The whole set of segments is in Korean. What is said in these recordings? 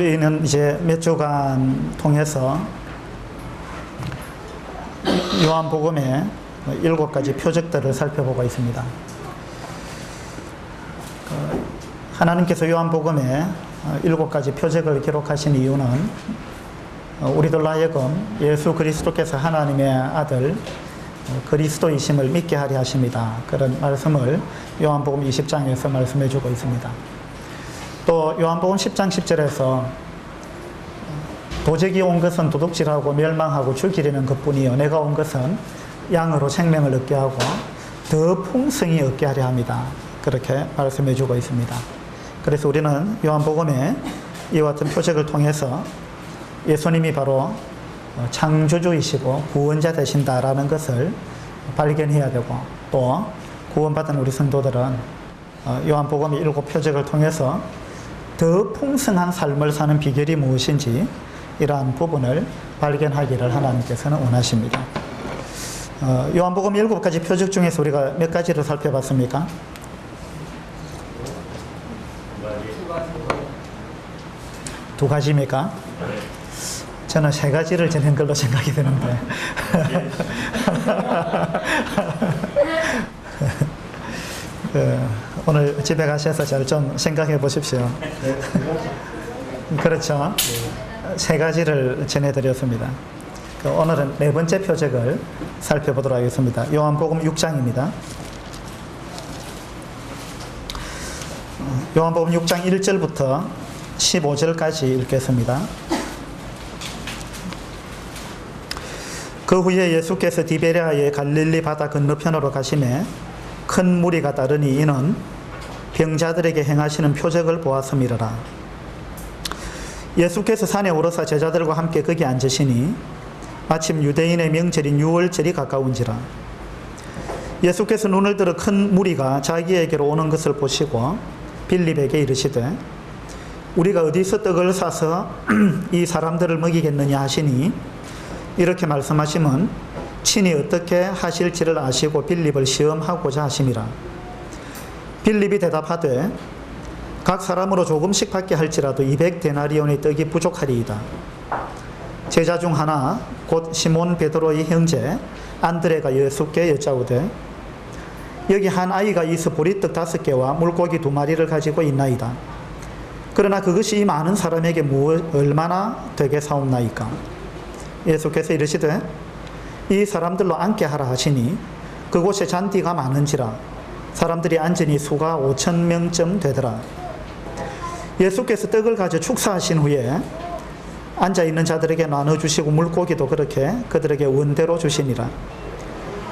우리는 이제 몇 주간 통해서 요한복음의 7가지 표적들을 살펴보고 있습니다. 하나님께서 요한복음에 7가지 표적을 기록하신 이유는 우리들로 하여금 예수 그리스도께서 하나님의 아들 그리스도이심을 믿게 하려 하십니다. 그런 말씀을 요한복음 20장에서 말씀해 주고 있습니다. 또 요한복음 10장 10절에서 도적이 온 것은 도둑질하고 멸망하고 죽이려는 것뿐이요 내가 온 것은 양으로 생명을 얻게 하고 더 풍성히 얻게 하려 합니다. 그렇게 말씀해 주고 있습니다. 그래서 우리는 요한복음에 이와 같은 표적을 통해서 예수님이 바로 창조주이시고 구원자 되신다라는 것을 발견해야 되고, 또 구원받은 우리 성도들은 요한복음의 7 표적을 통해서 더 풍성한 삶을 사는 비결이 무엇인지 이러한 부분을 발견하기를 하나님께서는 원하십니다. 요한복음 7가지 표적 중에서 우리가 몇 가지를 살펴봤습니까? 두 가지입니까? 저는 3가지를 전한 걸로 생각이 드는데 오늘 집에 가셔서 잘 좀 생각해 보십시오. 그렇죠? 3가지를 전해드렸습니다. 오늘은 4번째 표적을 살펴보도록 하겠습니다. 요한복음 6장입니다. 요한복음 6장 1절부터 15절까지 읽겠습니다. 그 후에 예수께서 디베랴의 갈릴리 바다 건너편으로 가시매 큰 무리가 따르니 이는 병자들에게 행하시는 표적을 보았음이로라. 예수께서 산에 오르사 제자들과 함께 거기 앉으시니 마침 유대인의 명절인 유월절이 가까운지라. 예수께서 눈을 들어 큰 무리가 자기에게로 오는 것을 보시고 빌립에게 이르시되 우리가 어디서 떡을 사서 이 사람들을 먹이겠느냐 하시니 이렇게 말씀하시면 친히 어떻게 하실지를 아시고 빌립을 시험하고자 하심이라. 빌립이 대답하되 각 사람으로 조금씩 받게 할지라도 200데나리온의 떡이 부족하리이다. 제자 중 하나 곧 시몬 베드로의 형제 안드레가 예수께 여짜오되 여기 한 아이가 있어 보리떡 5개와 물고기 2마리를 가지고 있나이다. 그러나 그것이 이 많은 사람에게 얼마나 되게 사옵나이까. 예수께서 이르시되 이 사람들로 앉게 하라 하시니 그곳에 잔디가 많은지라 사람들이 앉으니 수가 5,000명쯤 되더라. 예수께서 떡을 가져 축사하신 후에 앉아있는 자들에게 나눠주시고 물고기도 그렇게 그들에게 원대로 주시니라.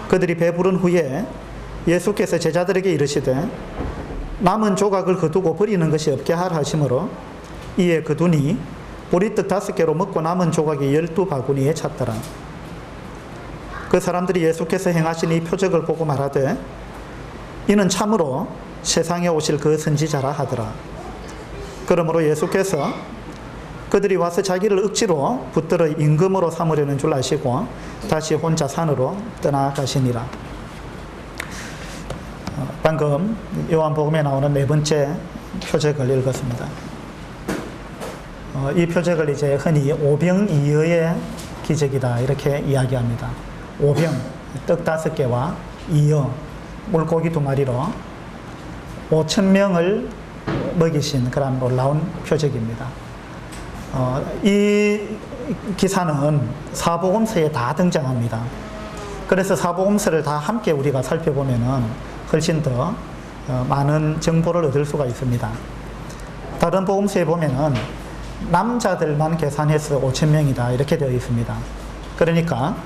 그들이 배부른 후에 예수께서 제자들에게 이르시되 남은 조각을 거두고 버리는 것이 없게 하라 하시므로 이에 거두니 보리떡 5개로 먹고 남은 조각이 12바구니에 찼더라. 그 사람들이 예수께서 행하신 이 표적을 보고 말하되 이는 참으로 세상에 오실 그 선지자라 하더라. 그러므로 예수께서 그들이 와서 자기를 억지로 붙들어 임금으로 삼으려는 줄 아시고 다시 혼자 산으로 떠나가시니라. 방금 요한복음에 나오는 4번째 표적을 읽었습니다. 이 표적을 이제 흔히 오병이어의 기적이다 이렇게 이야기합니다. 오병, 떡 5개와 이어, 물고기 2마리로 5,000명을 먹이신 그런 놀라운 표적입니다. 이 기사는 사복음서에 다 등장합니다. 그래서 사복음서를 다 함께 우리가 살펴보면은 훨씬 더 많은 정보를 얻을 수가 있습니다. 다른 복음서에 보면은 남자들만 계산해서 5,000명이다 이렇게 되어 있습니다. 그러니까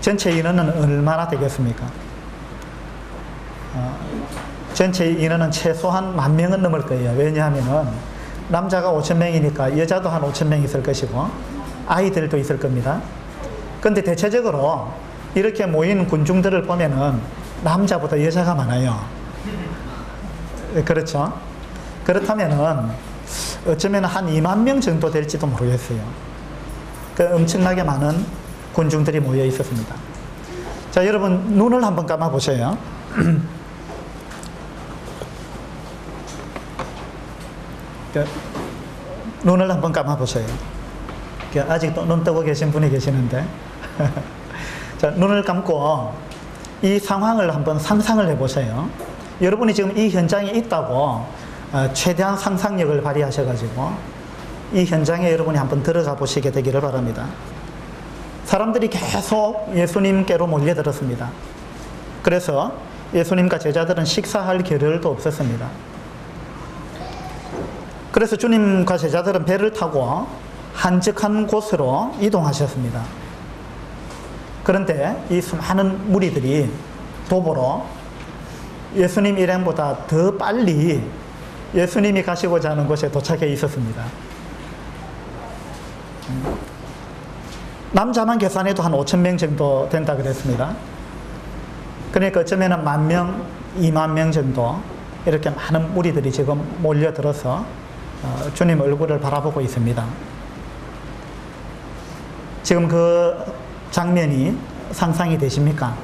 전체 인원은 얼마나 되겠습니까? 전체 인원은 최소한 10,000명은 넘을 거예요. 왜냐하면은 남자가 5,000명이니까 여자도 한 5,000명 있을 것이고 아이들도 있을 겁니다. 근데 대체적으로 이렇게 모인 군중들을 보면은 남자보다 여자가 많아요. 그렇죠? 그렇다면은 어쩌면 한 2만 명 정도 될지도 모르겠어요. 엄청나게 많은 군중들이 모여 있었습니다. 자, 여러분 눈을 한번 감아 보세요. 눈을 한번 감아보세요. 아직도 눈 뜨고 계신 분이 계시는데. 자, 눈을 감고 이 상황을 한번 상상을 해보세요. 여러분이 지금 이 현장에 있다고 최대한 상상력을 발휘하셔가지고 이 현장에 여러분이 한번 들어가 보시게 되기를 바랍니다. 사람들이 계속 예수님께로 몰려들었습니다. 그래서 예수님과 제자들은 식사할 겨를도 없었습니다. 그래서 주님과 제자들은 배를 타고 한적한 곳으로 이동하셨습니다. 그런데 이 수많은 무리들이 도보로 예수님 일행보다 더 빨리 예수님이 가시고자 하는 곳에 도착해 있었습니다. 남자만 계산해도 한 5,000명 정도 된다 그랬습니다. 그러니까 어쩌면 10,000명, 20,000명 정도 이렇게 많은 무리들이 지금 몰려들어서 주님 얼굴을 바라보고 있습니다. 지금 그 장면이 상상이 되십니까?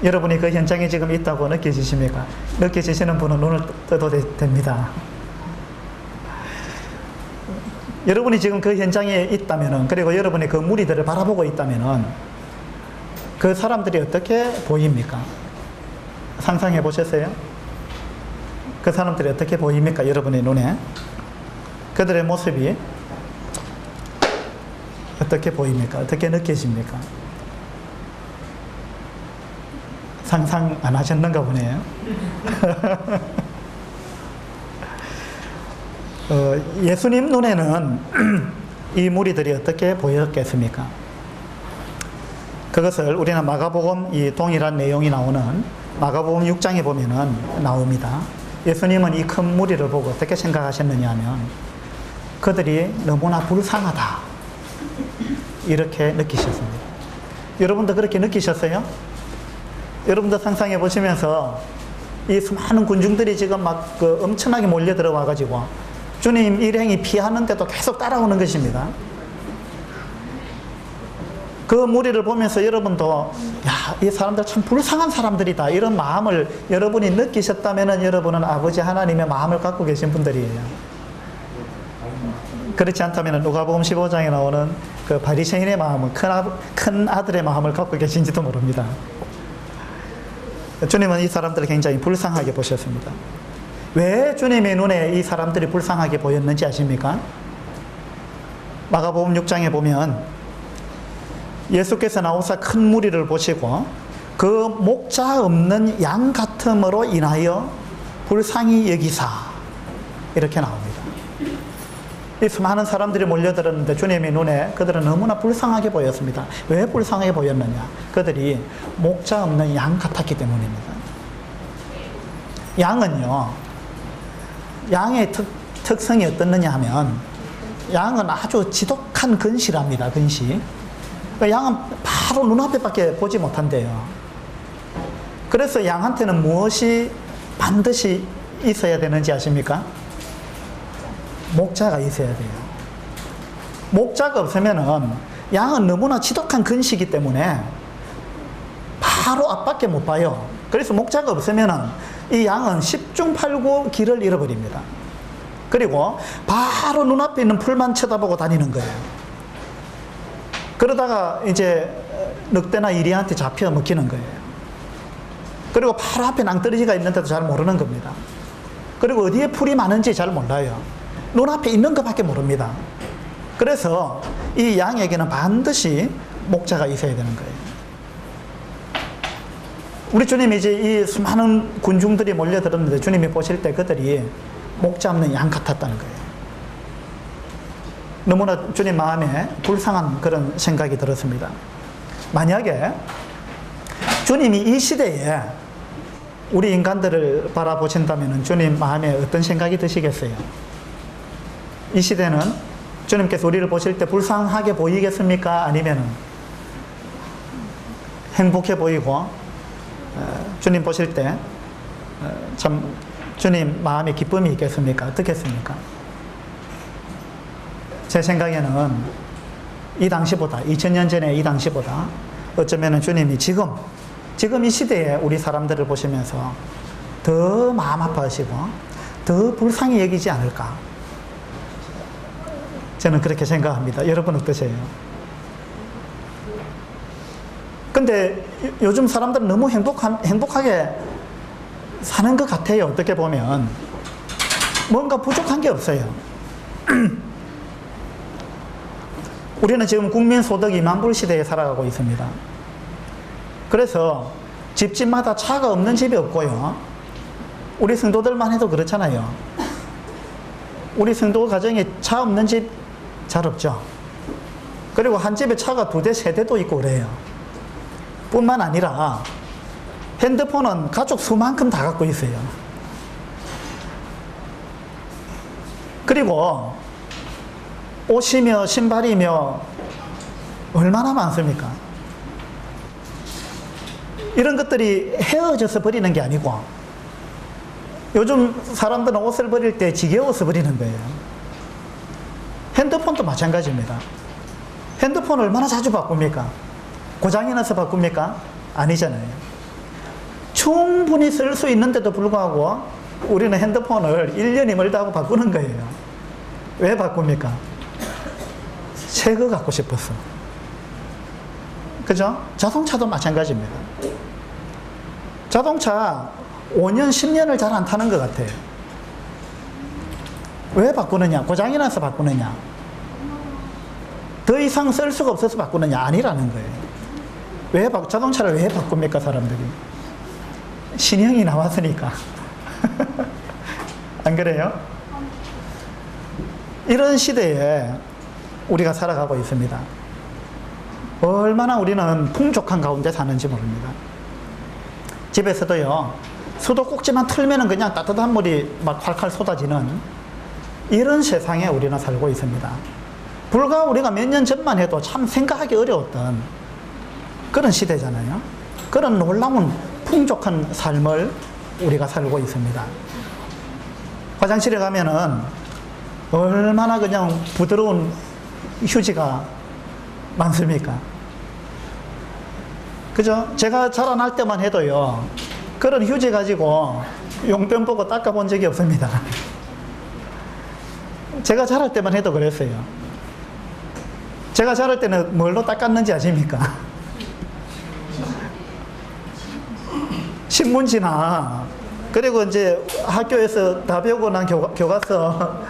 여러분이 그 현장에 지금 있다고 느껴지십니까? 느껴지시는 분은 눈을 떠도 됩니다. 여러분이 지금 그 현장에 있다면은, 그리고 여러분이 그 무리들을 바라보고 있다면은 그 사람들이 어떻게 보입니까? 상상해 보셨어요? 그 사람들이 어떻게 보입니까? 여러분의 눈에 그들의 모습이 어떻게 보입니까? 어떻게 느껴집니까? 상상 안 하셨는가 보네요. 예수님 눈에는 이 무리들이 어떻게 보였겠습니까? 그것을 우리는 마가복음 이 동일한 내용이 나오는 마가복음 6장에 보면은 나옵니다. 예수님은 이 큰 무리를 보고 어떻게 생각하셨느냐 하면 그들이 너무나 불쌍하다 이렇게 느끼셨습니다. 여러분도 그렇게 느끼셨어요? 여러분도 상상해 보시면서 이 수많은 군중들이 지금 막 엄청나게 몰려 들어와 가지고 주님 일행이 피하는데도 계속 따라오는 것입니다. 그 무리를 보면서 여러분도 야, 이 사람들 참 불쌍한 사람들이다 이런 마음을 여러분이 느끼셨다면 여러분은 아버지 하나님의 마음을 갖고 계신 분들이에요. 그렇지 않다면 누가복음 15장에 나오는 그 바리새인의 마음은 큰 아들의 마음을 갖고 계신지도 모릅니다. 주님은 이 사람들을 굉장히 불쌍하게 보셨습니다. 왜 주님의 눈에 이 사람들이 불쌍하게 보였는지 아십니까? 마가복음 6장에 보면 예수께서 나오사 큰 무리를 보시고 그 목자 없는 양 같음으로 인하여 불쌍히 여기사 이렇게 나옵니다. 이 수많은 사람들이 몰려들었는데 주님의 눈에 그들은 너무나 불쌍하게 보였습니다. 왜 불쌍하게 보였느냐? 그들이 목자 없는 양 같았기 때문입니다. 양은요, 양의 특성이 어떻느냐 하면 양은 아주 지독한 근시랍니다. 근시. 양은 바로 눈앞에밖에 보지 못한대요. 그래서 양한테는 무엇이 반드시 있어야 되는지 아십니까? 목자가 있어야 돼요. 목자가 없으면은 양은 너무나 지독한 근시이기 때문에 바로 앞밖에 못 봐요. 그래서 목자가 없으면은 이 양은 10중 8구 길을 잃어버립니다. 그리고 바로 눈앞에 있는 풀만 쳐다보고 다니는 거예요. 그러다가 이제 늑대나 이리한테 잡혀 먹히는 거예요. 그리고 바로 앞에 낭떠러지가 있는데도 잘 모르는 겁니다. 그리고 어디에 풀이 많은지 잘 몰라요. 눈앞에 있는 것밖에 모릅니다. 그래서 이 양에게는 반드시 목자가 있어야 되는 거예요. 우리 주님이 이제 이 수많은 군중들이 몰려들었는데 주님이 보실 때 그들이 목자 없는 양 같았다는 거예요. 너무나 주님 마음에 불쌍한 그런 생각이 들었습니다. 만약에 주님이 이 시대에 우리 인간들을 바라보신다면 주님 마음에 어떤 생각이 드시겠어요? 이 시대는 주님께서 우리를 보실 때 불쌍하게 보이겠습니까? 아니면 행복해 보이고 주님 보실 때 참 주님 마음에 기쁨이 있겠습니까? 어떻겠습니까? 제 생각에는 이 당시보다 2000년 전에 이 당시보다 어쩌면 주님이 지금 이 시대에 우리 사람들을 보시면서 더 마음 아파하시고 더 불쌍히 여기지 않을까 저는 그렇게 생각합니다. 여러분 어떠세요? 근데 요즘 사람들은 너무 행복하게 사는 것 같아요. 어떻게 보면 뭔가 부족한 게 없어요. 우리는 지금 국민소득 2만 불 시대에 살아가고 있습니다. 그래서 집집마다 차가 없는 집이 없고요. 우리 성도들만 해도 그렇잖아요. 우리 성도 가정에 차 없는 집 잘 없죠. 그리고 한 집에 차가 2대, 3대도 있고 그래요. 뿐만 아니라 핸드폰은 가족 수만큼 다 갖고 있어요. 그리고 옷이며 신발이며 얼마나 많습니까? 이런 것들이 헤어져서 버리는 게 아니고 요즘 사람들은 옷을 버릴 때 지겨워서 버리는 거예요. 핸드폰도 마찬가지입니다. 핸드폰 얼마나 자주 바꿉니까? 고장이 나서 바꿉니까? 아니잖아요. 충분히 쓸 수 있는데도 불구하고 우리는 핸드폰을 1년이 멀다 하고 바꾸는 거예요. 왜 바꿉니까? 새 거 갖고 싶어서. 그죠? 자동차도 마찬가지입니다. 자동차 5년, 10년을 잘 안 타는 것 같아요. 왜 바꾸느냐? 고장이 나서 바꾸느냐? 더 이상 쓸 수가 없어서 바꾸느냐? 아니라는 거예요. 자동차를 왜 바꿉니까, 사람들이? 신형이 나왔으니까. 안 그래요? 이런 시대에 우리가 살아가고 있습니다. 얼마나 우리는 풍족한 가운데 사는지 모릅니다. 집에서도요, 수도꼭지만 틀면은 그냥 따뜻한 물이 막 활활 쏟아지는 이런 세상에 우리는 살고 있습니다. 불과 우리가 몇 년 전만 해도 참 생각하기 어려웠던 그런 시대잖아요. 그런 놀라운 풍족한 삶을 우리가 살고 있습니다. 화장실에 가면은 얼마나 그냥 부드러운 휴지가 많습니까? 그죠? 제가 자라날 때만 해도요, 그런 휴지 가지고 용변 보고 닦아본 적이 없습니다. 제가 자랄 때만 해도 그랬어요. 제가 자랄 때는 뭘로 닦았는지 아십니까? 신문지나, 그리고 이제 학교에서 다 배우고 난 교과서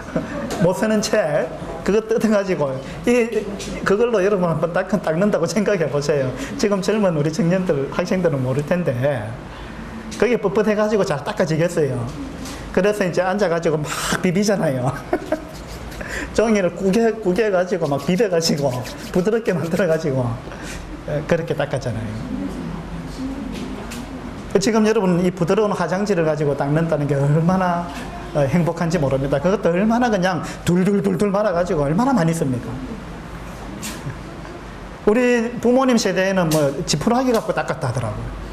못 쓰는 책, 그거 뜯어가지고, 그걸로 여러분 한번 닦는다고 생각해 보세요. 지금 젊은 우리 청년들, 학생들은 모를 텐데, 그게 뻣뻣해가지고 잘 닦아지겠어요. 그래서 이제 앉아가지고 막 비비잖아요. 종이를 구겨가지고 막 비벼가지고 부드럽게 만들어가지고 그렇게 닦았잖아요. 지금 여러분 이 부드러운 화장지를 가지고 닦는다는 게 얼마나 행복한지 모릅니다. 그것도 얼마나 그냥 둘둘둘둘 말아가지고 얼마나 많이 씁니까? 우리 부모님 세대에는 뭐 지푸라기 갖고 닦았다 하더라고요.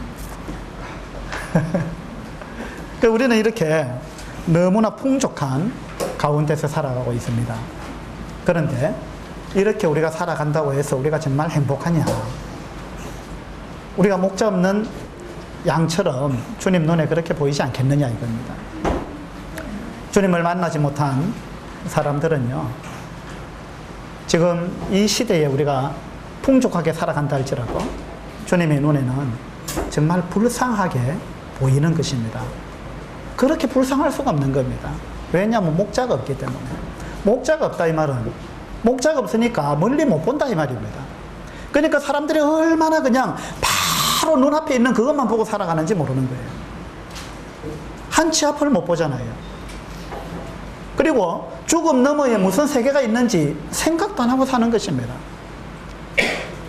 우리는 이렇게 너무나 풍족한 가운데서 살아가고 있습니다. 그런데 이렇게 우리가 살아간다고 해서 우리가 정말 행복하냐? 우리가 목자 없는 양처럼 주님 눈에 그렇게 보이지 않겠느냐 이겁니다. 주님을 만나지 못한 사람들은요, 지금 이 시대에 우리가 풍족하게 살아간다 할지라도 주님의 눈에는 정말 불쌍하게 보이는 것입니다. 그렇게 불쌍할 수가 없는 겁니다. 왜냐하면 목자가 없기 때문에. 목자가 없다 이 말은, 목자가 없으니까 멀리 못 본다 이 말입니다. 그러니까 사람들이 얼마나 그냥 바로 눈앞에 있는 그것만 보고 살아가는지 모르는 거예요. 한치 앞을 못 보잖아요. 그리고 죽음 너머에 무슨 세계가 있는지 생각도 안 하고 사는 것입니다.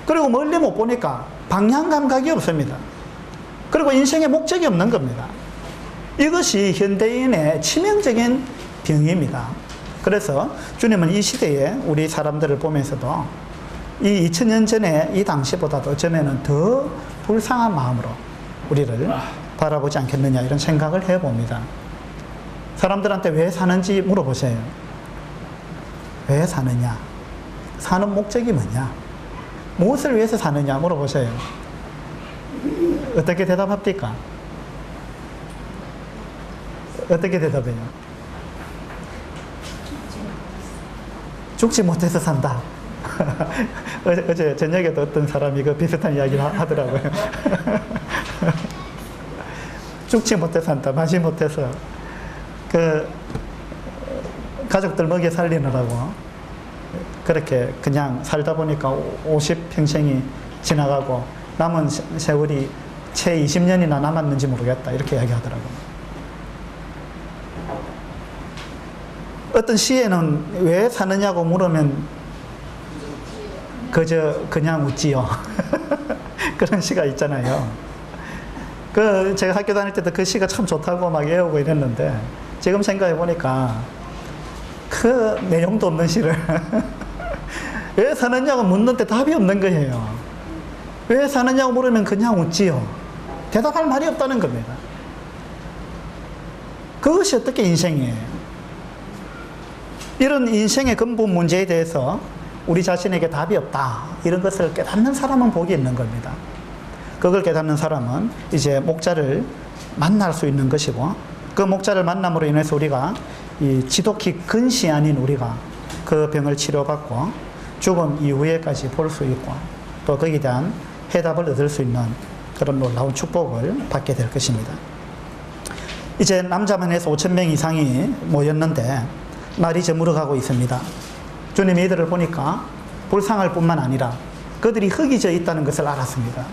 그리고 멀리 못 보니까 방향 감각이 없습니다. 그리고 인생에 목적이 없는 겁니다. 이것이 현대인의 치명적인 병입니다. 그래서 주님은 이 시대에 우리 사람들을 보면서도 이 2000년 전에 이 당시보다도 어쩌면 더 불쌍한 마음으로 우리를 바라보지 않겠느냐 이런 생각을 해봅니다. 사람들한테 왜 사는지 물어보세요. 왜 사느냐? 사는 목적이 뭐냐? 무엇을 위해서 사느냐 물어보세요. 어떻게 대답합니까? 어떻게 대답해요? 죽지 못해서 산다. 어제 저녁에도 어떤 사람이 그 비슷한 이야기를 하더라고요. 죽지 못해서 산다. 마지 못해서. 그 가족들 먹여 살리느라고 그렇게 그냥 살다 보니까 50평생이 지나가고 남은 세월이 채 20년이나 남았는지 모르겠다. 이렇게 이야기하더라고요. 어떤 시에는 왜 사느냐고 물으면 그냥 웃지요. 그런 시가 있잖아요. 제가 학교 다닐 때도 그 시가 참 좋다고 막 외우고 이랬는데 지금 생각해 보니까 그 내용도 없는 시를 왜 사느냐고 묻는데 답이 없는 거예요. 왜 사느냐고 물으면 그냥 웃지요. 대답할 말이 없다는 겁니다. 그것이 어떻게 인생이에요? 이런 인생의 근본 문제에 대해서 우리 자신에게 답이 없다. 이런 것을 깨닫는 사람은 복이 있는 겁니다. 그걸 깨닫는 사람은 이제 목자를 만날 수 있는 것이고 그 목자를 만남으로 인해서 우리가 이 지독히 근시 아닌 우리가 그 병을 치료받고 죽음 이후에까지 볼 수 있고 또 거기에 대한 해답을 얻을 수 있는 그런 놀라운 축복을 받게 될 것입니다. 이제 남자만 해서 5,000명 이상이 모였는데 날이 저물어가고 있습니다. 주님이 이들을 보니까 불쌍할 뿐만 아니라 그들이 흙이 져 있다는 것을 알았습니다.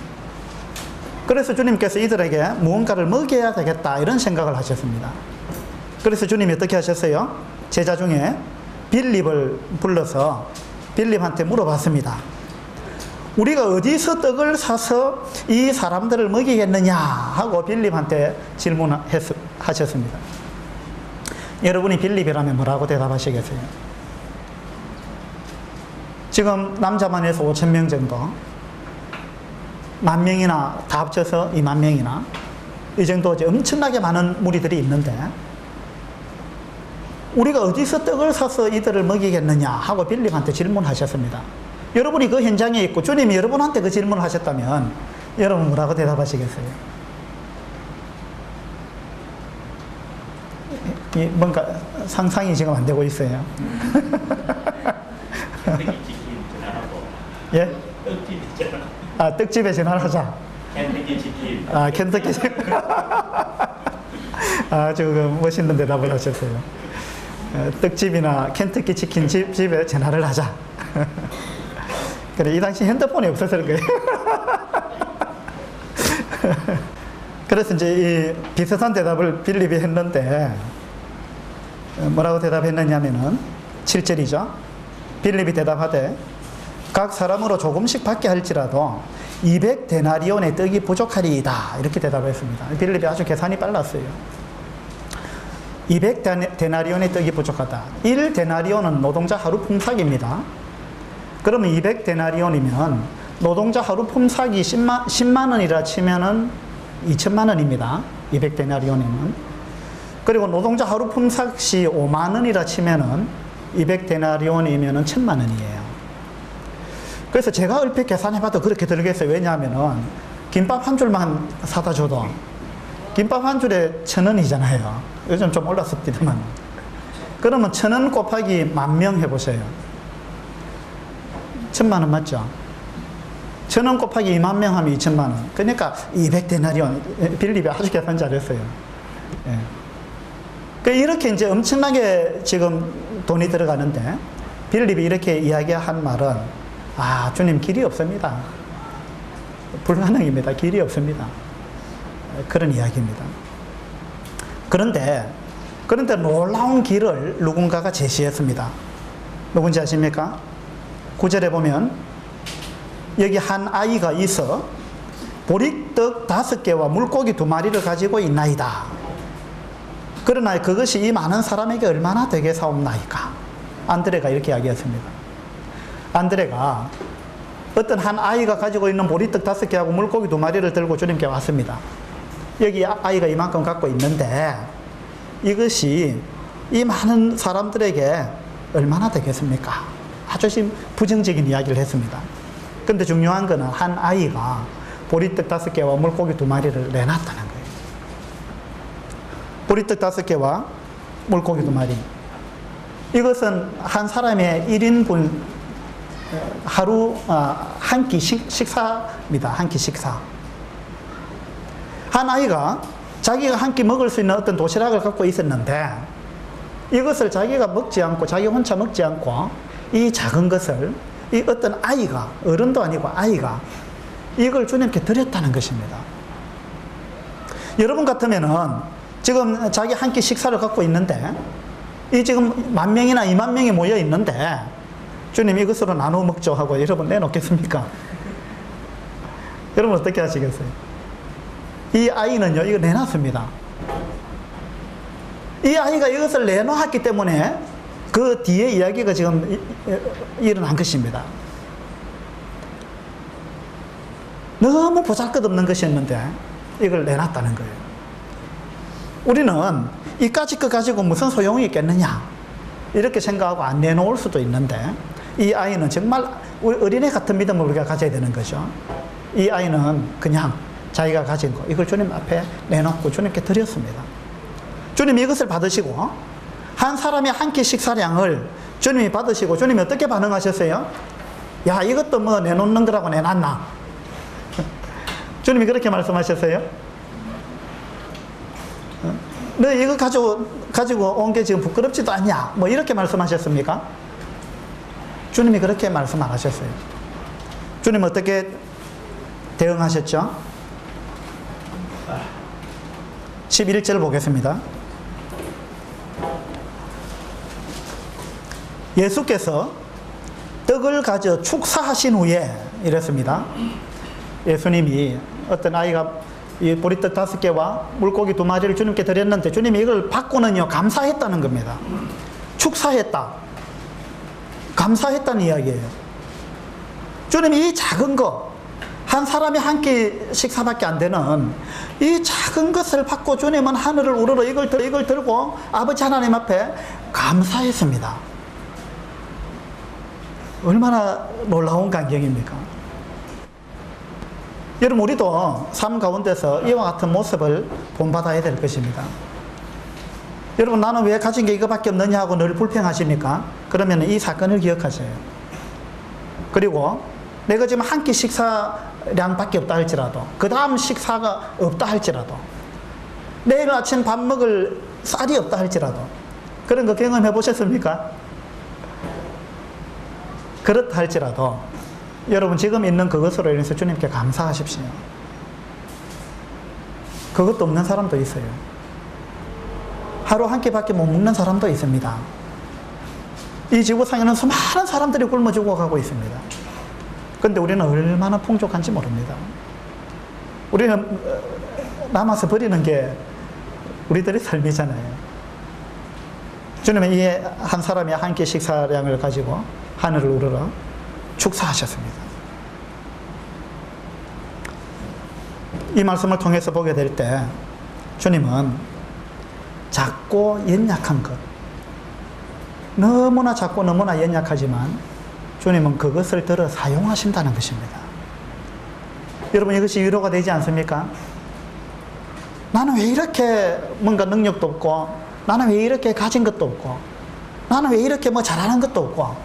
그래서 주님께서 이들에게 무언가를 먹여야 되겠다 이런 생각을 하셨습니다. 그래서 주님이 어떻게 하셨어요? 제자 중에 빌립을 불러서 빌립한테 물어봤습니다. 우리가 어디서 떡을 사서 이 사람들을 먹이겠느냐 하고 빌립한테 질문하셨습니다. 여러분이 빌립이라면 뭐라고 대답하시겠어요? 지금 남자만 해서 5,000명 정도, 10,000명이나 다 합쳐서 20,000명이나 이 정도 이제 엄청나게 많은 무리들이 있는데 우리가 어디서 떡을 사서 이들을 먹이겠느냐 하고 빌립한테 질문하셨습니다. 여러분이 그 현장에 있고 주님이 여러분한테 그 질문을 하셨다면 여러분 뭐라고 대답하시겠어요? 뭔가 상상이 지금 안 되고 있어요. 예? 떡집에 전화를 하자. 켄터키 치킨. 켄터키 치킨. 조금 멋있는 대답을 하셨어요. 떡집이나 켄터키 치킨 집에 전화를 하자. 그래, 이 당시 핸드폰이 없어서 그런 거예요. 그래서 이제 이 비슷한 대답을 빌립이 했는데 뭐라고 대답했느냐면은 7절이죠. 빌립이 대답하되 각 사람으로 조금씩 받게 할지라도 200데나리온의 떡이 부족하리이다. 이렇게 대답했습니다. 빌립이 아주 계산이 빨랐어요. 200데나리온의 떡이 부족하다. 1데나리온은 노동자 하루 품삯입니다. 그러면 200데나리온이면 노동자 하루 품삯이 10만 원이라 치면은 2천만 원입니다. 200데나리온이면. 그리고 노동자 하루 품삯이 5만 원이라 치면은 200데나리온이면은 1,000만 원이에요. 그래서 제가 얼핏 계산해봐도 그렇게 들겠어요. 왜냐하면은 김밥 한 줄만 사다 줘도 김밥 한 줄에 1,000원이잖아요. 요즘 좀 올랐습니다만. 그러면 1,000원 곱하기 10,000명 해보세요. 1,000만 원 맞죠? 1,000원 곱하기 20,000명 하면 2,000만 원. 그러니까 200데나리온. 빌립이 아주 계산 잘했어요. 예. 이렇게 이제 엄청나게 지금 돈이 들어가는데 빌립이 이렇게 이야기한 말은 주님 길이 없습니다. 불가능입니다. 길이 없습니다. 그런 이야기입니다. 그런데 놀라운 길을 누군가가 제시했습니다. 누군지 아십니까? 9절에 보면 여기 한 아이가 있어 보리떡 5개와 물고기 2마리를 가지고 있나이다. 그러나 그것이 이 많은 사람에게 얼마나 되게 사옵나이까? 안드레가 이렇게 이야기했습니다. 안드레가 어떤 한 아이가 가지고 있는 보리떡 5개하고 물고기 2마리를 들고 주님께 왔습니다. 여기 아이가 이만큼 갖고 있는데 이것이 이 많은 사람들에게 얼마나 되겠습니까? 아주 부정적인 이야기를 했습니다. 그런데 중요한 것은 한 아이가 보리떡 5개와 물고기 2마리를 내놨다는 거예요. 보리떡 5개와 물고기 2마리. 이것은 한 사람의 1인분 하루 한 끼 식사입니다. 한 끼 식사. 한 아이가 자기가 한 끼 먹을 수 있는 어떤 도시락을 갖고 있었는데 이것을 자기가 먹지 않고 자기 혼자 먹지 않고 이 작은 것을 이 어떤 아이가, 어른도 아니고 아이가 이걸 주님께 드렸다는 것입니다. 여러분 같으면은 지금 자기 한 끼 식사를 갖고 있는데 이 지금 10,000명이나 20,000명이 모여 있는데 주님 이것으로 나눠 먹죠 하고 여러분 내놓겠습니까? 여러분 어떻게 하시겠어요? 이 아이는요, 이거 내놨습니다. 이 아이가 이것을 내놓았기 때문에 그 뒤에 이야기가 지금 일어난 것입니다. 너무 보잘것없는 것이었는데 이걸 내놨다는 거예요. 우리는 이까짓 거 가지고 무슨 소용이 있겠느냐 이렇게 생각하고 안 내놓을 수도 있는데 이 아이는 정말 우리 어린애 같은 믿음을 우리가 가져야 되는 거죠. 이 아이는 그냥 자기가 가진 거 이걸 주님 앞에 내놓고 주님께 드렸습니다. 주님이 이것을 받으시고 한 사람이 한 끼 식사량을 주님이 받으시고 주님이 어떻게 반응하셨어요? 야, 이것도 뭐 내놓는 거라고 내놨나? 주님이 그렇게 말씀하셨어요? 너 이거 가지고 온 게 지금 부끄럽지도 않냐? 뭐 이렇게 말씀하셨습니까? 주님이 그렇게 말씀 안 하셨어요. 주님 어떻게 대응하셨죠? 11절 보겠습니다. 예수께서 떡을 가져 축사하신 후에 이랬습니다. 예수님이 어떤 아이가 이 보리떡 5개와 물고기 2마리를 주님께 드렸는데 주님이 이걸 받고는요 감사했다는 겁니다. 축사했다, 감사했다는 이야기예요. 주님이 이 작은 거 한 사람이 한 끼 식사밖에 안 되는 이 작은 것을 받고 주님은 하늘을 우러러 이걸 들고 아버지 하나님 앞에 감사했습니다. 얼마나 놀라운 광경입니까? 여러분 우리도 삶 가운데서 이와 같은 모습을 본받아야 될 것입니다. 여러분 나는 왜 가진 게 이거밖에 없느냐 하고 늘 불평하십니까? 그러면 이 사건을 기억하세요. 그리고 내가 지금 한 끼 식사량밖에 없다 할지라도 그 다음 식사가 없다 할지라도 내일 아침 밥 먹을 쌀이 없다 할지라도 그런 거 경험해 보셨습니까? 그렇다 할지라도 여러분 지금 있는 그것으로 인해서 주님께 감사하십시오. 그것도 없는 사람도 있어요. 하루 한 끼밖에 못 먹는 사람도 있습니다. 이 지구상에는 수많은 사람들이 굶어 죽어가고 있습니다. 그런데 우리는 얼마나 풍족한지 모릅니다. 우리는 남아서 버리는 게 우리들의 삶이잖아요. 주님은 이 한 사람이 한 끼 식사량을 가지고 하늘을 우러러 축사하셨습니다. 이 말씀을 통해서 보게 될 때 주님은 작고 연약한 것, 너무나 작고 너무나 연약하지만 주님은 그것을 들어 사용하신다는 것입니다. 여러분 이것이 위로가 되지 않습니까? 나는 왜 이렇게 뭔가 능력도 없고 나는 왜 이렇게 가진 것도 없고 나는 왜 이렇게 뭐 잘하는 것도 없고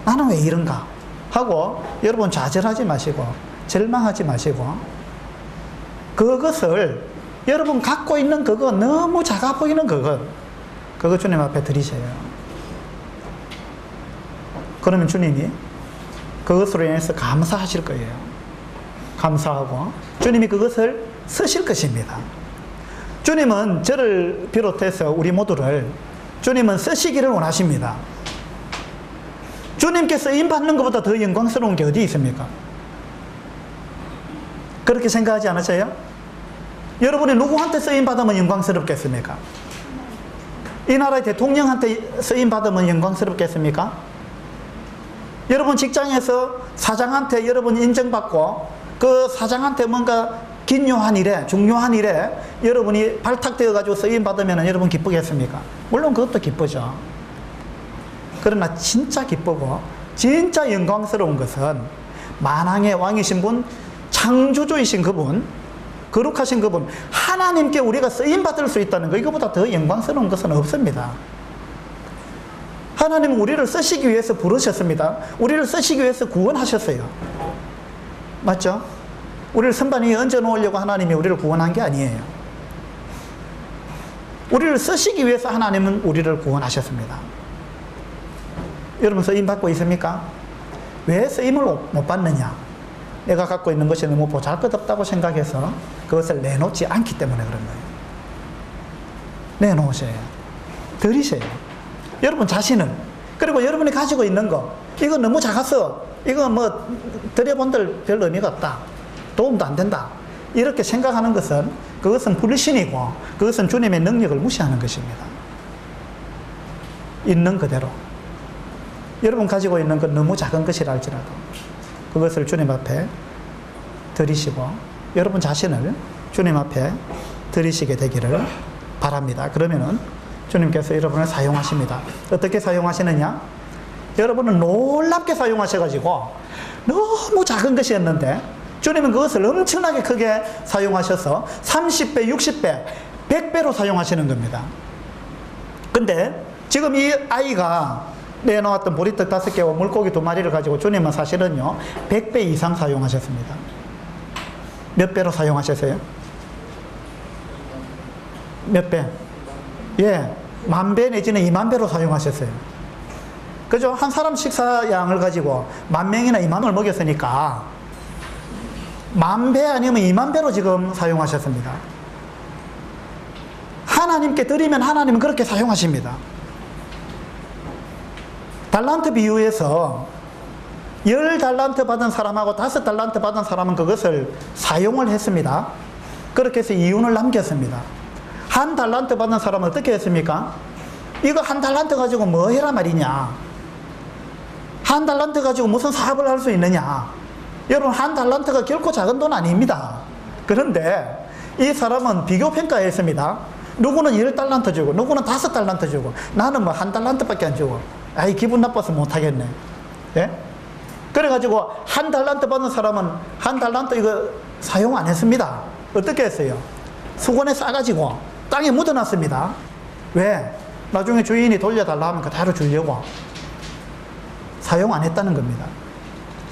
나는 왜 이런가 하고 여러분 좌절하지 마시고 절망하지 마시고 그것을 여러분 갖고 있는 그거 너무 작아 보이는 그거 주님 앞에 드리세요. 그러면 주님이 그것으로 인해서 감사하실 거예요. 감사하고 주님이 그것을 쓰실 것입니다. 주님은 저를 비롯해서 우리 모두를 주님은 쓰시기를 원하십니다. 주님께 쓰임받는 것보다 더 영광스러운 게 어디 있습니까? 그렇게 생각하지 않으세요? 여러분이 누구한테 쓰임받으면 영광스럽겠습니까? 이 나라의 대통령한테 쓰임받으면 영광스럽겠습니까? 여러분 직장에서 사장한테 여러분 인정받고 그 사장한테 뭔가 긴요한 일에 중요한 일에 여러분이 발탁되어 가지고 쓰임받으면 여러분 기쁘겠습니까? 물론 그것도 기쁘죠. 그러나 진짜 기쁘고 진짜 영광스러운 것은 만왕의 왕이신 분, 창조주이신 그분, 거룩하신 그분 하나님께 우리가 쓰임받을 수 있다는 거, 이거보다 더 영광스러운 것은 없습니다. 하나님은 우리를 쓰시기 위해서 부르셨습니다. 우리를 쓰시기 위해서 구원하셨어요. 맞죠? 우리를 선반 위에 얹어놓으려고 하나님이 우리를 구원한 게 아니에요. 우리를 쓰시기 위해서 하나님은 우리를 구원하셨습니다. 여러분 쓰임 받고 있습니까? 왜 쓰임을 못 받느냐? 내가 갖고 있는 것이 너무 보잘것없다고 생각해서 그것을 내놓지 않기 때문에 그런 거예요. 내놓으셔야 해요. 드리세요. 여러분 자신은. 그리고 여러분이 가지고 있는 거, 이거 너무 작았어. 이거 뭐 드려본들 별 의미가 없다. 도움도 안 된다. 이렇게 생각하는 것은, 그것은 불신이고 그것은 주님의 능력을 무시하는 것입니다. 있는 그대로. 여러분 가지고 있는 건 너무 작은 것이라 할지라도 그것을 주님 앞에 드리시고 여러분 자신을 주님 앞에 드리시게 되기를 바랍니다. 그러면은 주님께서 여러분을 사용하십니다. 어떻게 사용하시느냐? 여러분은 놀랍게 사용하셔가지고 너무 작은 것이었는데 주님은 그것을 엄청나게 크게 사용하셔서 30배, 60배, 100배로 사용하시는 겁니다. 근데 지금 이 아이가 내놓았던 보리떡 5개와 물고기 2마리를 가지고 주님은 사실은요 100배 이상 사용하셨습니다. 몇 배로 사용하셨어요? 몇 배? 예, 10,000배 내지는 20,000배로 사용하셨어요. 그죠? 한 사람 식사량을 가지고 10,000명이나 20,000을 먹였으니까 10,000배 아니면 20,000배로 지금 사용하셨습니다. 하나님께 드리면 하나님은 그렇게 사용하십니다. 달란트 비유에서 10달란트 받은 사람하고 5달란트 받은 사람은 그것을 사용을 했습니다. 그렇게 해서 이윤을 남겼습니다. 1달란트 받은 사람은 어떻게 했습니까? 이거 1달란트 가지고 뭐 해라 말이냐? 1달란트 가지고 무슨 사업을 할 수 있느냐? 여러분 1달란트가 결코 작은 돈 아닙니다. 그런데 이 사람은 비교평가했습니다. 누구는 10달란트 주고 누구는 5달란트 주고 나는 뭐 1달란트밖에 안 주고 아이 기분 나빠서 못하겠네. 예? 그래가지고 1달란트 받은 사람은 1달란트 이거 사용 안 했습니다. 어떻게 했어요? 수건에 싸가지고 땅에 묻어놨습니다. 왜? 나중에 주인이 돌려달라 하면 그대로 주려고. 사용 안 했다는 겁니다.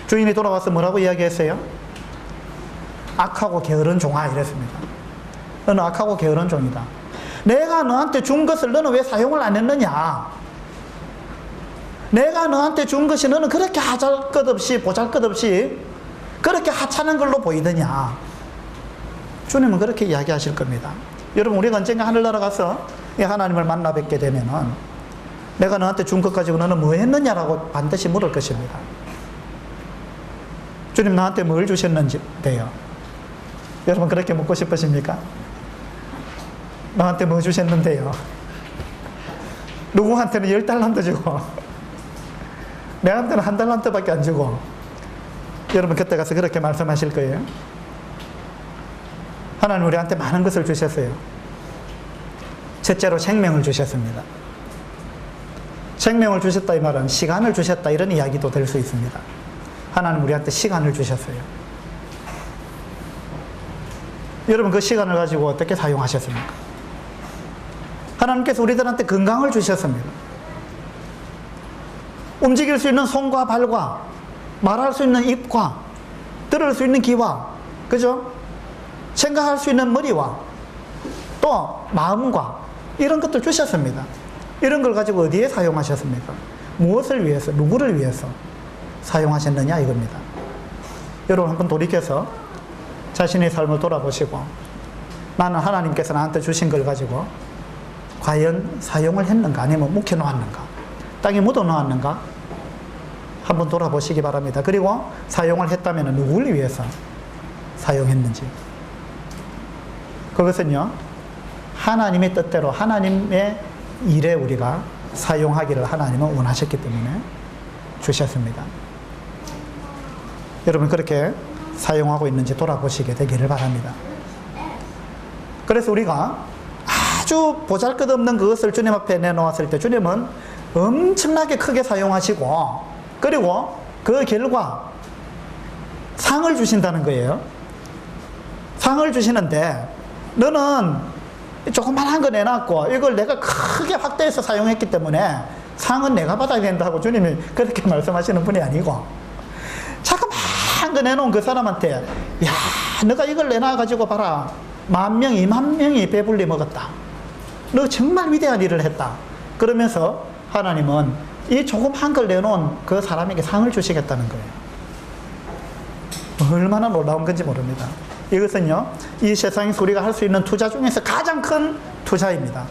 주인이 돌아와서 뭐라고 이야기했어요? 악하고 게으른 종아 이랬습니다. 너는 악하고 게으른 종이다. 내가 너한테 준 것을 너는 왜 사용을 안 했느냐? 내가 너한테 준 것이 너는 그렇게 하잘것없이 보잘것없이 그렇게 하찮은 걸로 보이더냐? 주님은 그렇게 이야기하실 겁니다. 여러분 우리가 언젠가 하늘나라 가서 이 하나님을 만나 뵙게 되면은 내가 너한테 준 것 가지고 너는 뭐 했느냐라고 반드시 물을 것입니다. 주님 나한테 뭘 주셨는지요. 여러분 그렇게 묻고 싶으십니까? 나한테 뭐 주셨는데요? 누구한테는 10달란트 주고 내한테는 1달란트밖에 안 주고 여러분 그때 가서 그렇게 말씀하실 거예요. 하나님 우리한테 많은 것을 주셨어요. 첫째로 생명을 주셨습니다. 생명을 주셨다 이 말은 시간을 주셨다 이런 이야기도 될 수 있습니다. 하나님 우리한테 시간을 주셨어요. 여러분 그 시간을 가지고 어떻게 사용하셨습니까? 하나님께서 우리들한테 건강을 주셨습니다. 움직일 수 있는 손과 발과 말할 수 있는 입과 들을 수 있는 귀와 그죠? 생각할 수 있는 머리와 또 마음과 이런 것들 주셨습니다. 이런 걸 가지고 어디에 사용하셨습니까? 무엇을 위해서 누구를 위해서 사용하셨느냐 이겁니다. 여러분 한번 돌이켜서 자신의 삶을 돌아보시고 나는 하나님께서 나한테 주신 걸 가지고 과연 사용을 했는가 아니면 묵혀놓았는가 땅에 묻어놓았는가 한번 돌아보시기 바랍니다. 그리고 사용을 했다면 누구를 위해서 사용했는지 그것은요 하나님의 뜻대로 하나님의 일에 우리가 사용하기를 하나님은 원하셨기 때문에 주셨습니다. 여러분 그렇게 사용하고 있는지 돌아보시게 되기를 바랍니다. 그래서 우리가 아주 보잘것없는 그것을 주님 앞에 내놓았을 때 주님은 엄청나게 크게 사용하시고 그리고 그 결과 상을 주신다는 거예요. 상을 주시는데 너는 조그만한 거 내놨고 이걸 내가 크게 확대해서 사용했기 때문에 상은 내가 받아야 된다고 주님이 그렇게 말씀하시는 분이 아니고, 자그마한 거 내놓은 그 사람한테, 야, 너가 이걸 내놔가지고 봐라. 10,000명, 20,000명이 배불리 먹었다. 너 정말 위대한 일을 했다. 그러면서 하나님은 이 조그만 걸 내놓은 그 사람에게 상을 주시겠다는 거예요. 얼마나 놀라운 건지 모릅니다. 이것은요, 이 세상에서 우리가 할 수 있는 투자 중에서 가장 큰 투자입니다.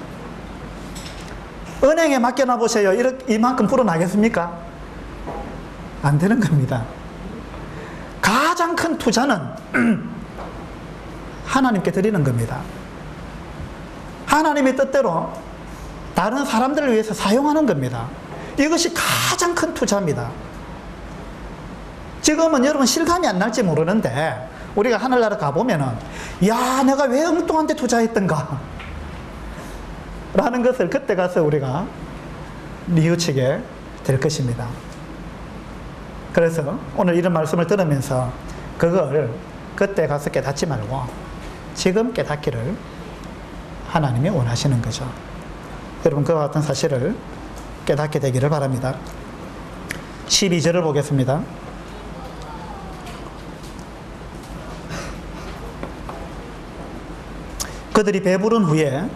은행에 맡겨놔 보세요. 이만큼 불어나겠습니까? 안 되는 겁니다. 가장 큰 투자는 하나님께 드리는 겁니다. 하나님의 뜻대로 다른 사람들을 위해서 사용하는 겁니다. 이것이 가장 큰 투자입니다. 지금은 여러분 실감이 안 날지 모르는데, 우리가 하늘나라 가보면은, 야, 내가 왜 엉뚱한 데 투자했던가 라는 것을 그때 가서 우리가 뉘우치게 될 것입니다. 그래서 오늘 이런 말씀을 들으면서 그걸 그때 가서 깨닫지 말고 지금 깨닫기를 하나님이 원하시는 거죠. 여러분, 그와 같은 사실을 깨닫게 되기를 바랍니다. 12절을 보겠습니다. 그들이 배부른 후에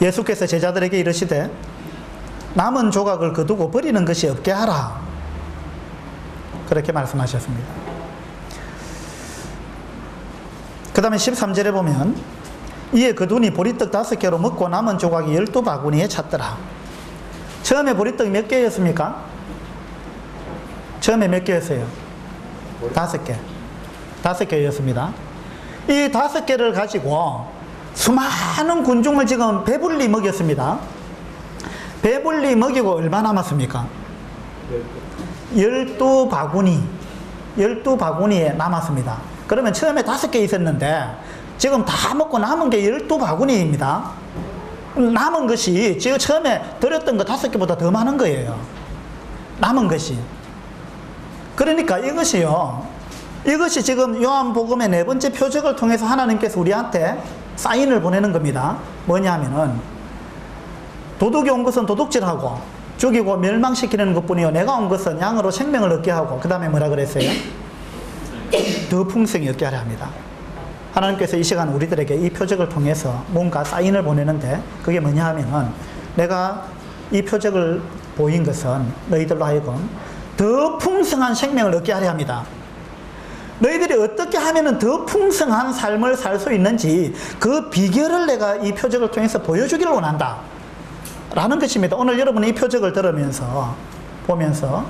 예수께서 제자들에게 이르시되 남은 조각을 거두고 버리는 것이 없게 하라. 그렇게 말씀하셨습니다. 그 다음에 13절에 보면 이에 거두니 보리떡 5개로 먹고 남은 조각이 12바구니에 찼더라. 처음에 보리떡 몇 개였습니까? 처음에 몇 개였어요? 5개. 5개였습니다. 이 5개를 가지고 수많은 군중을 지금 배불리 먹였습니다. 배불리 먹이고 얼마 남았습니까? 12바구니. 12바구니에 남았습니다. 그러면 처음에 5개 있었는데 지금 다 먹고 남은 게 12바구니입니다. 남은 것이 지금 처음에 드렸던 거 5개보다 더 많은 거예요. 남은 것이. 그러니까 이것이 지금 요한복음의 4번째 표적을 통해서 하나님께서 우리한테 사인을 보내는 겁니다. 뭐냐 하면은, 도둑이 온 것은 도둑질하고 죽이고 멸망시키는 것뿐이요, 내가 온 것은 양으로 생명을 얻게 하고, 그 다음에 뭐라 그랬어요? 더 풍성히 얻게 하려 합니다. 하나님께서 이 시간 우리들에게 이 표적을 통해서 뭔가 사인을 보내는데, 그게 뭐냐 하면은, 내가 이 표적을 보인 것은 너희들로 하여금 더 풍성한 생명을 얻게 하려 합니다. 너희들이 어떻게 하면 더 풍성한 삶을 살 수 있는지 그 비결을 내가 이 표적을 통해서 보여주기를 원한다 라는 것입니다. 오늘 여러분이 이 표적을 들으면서 보면서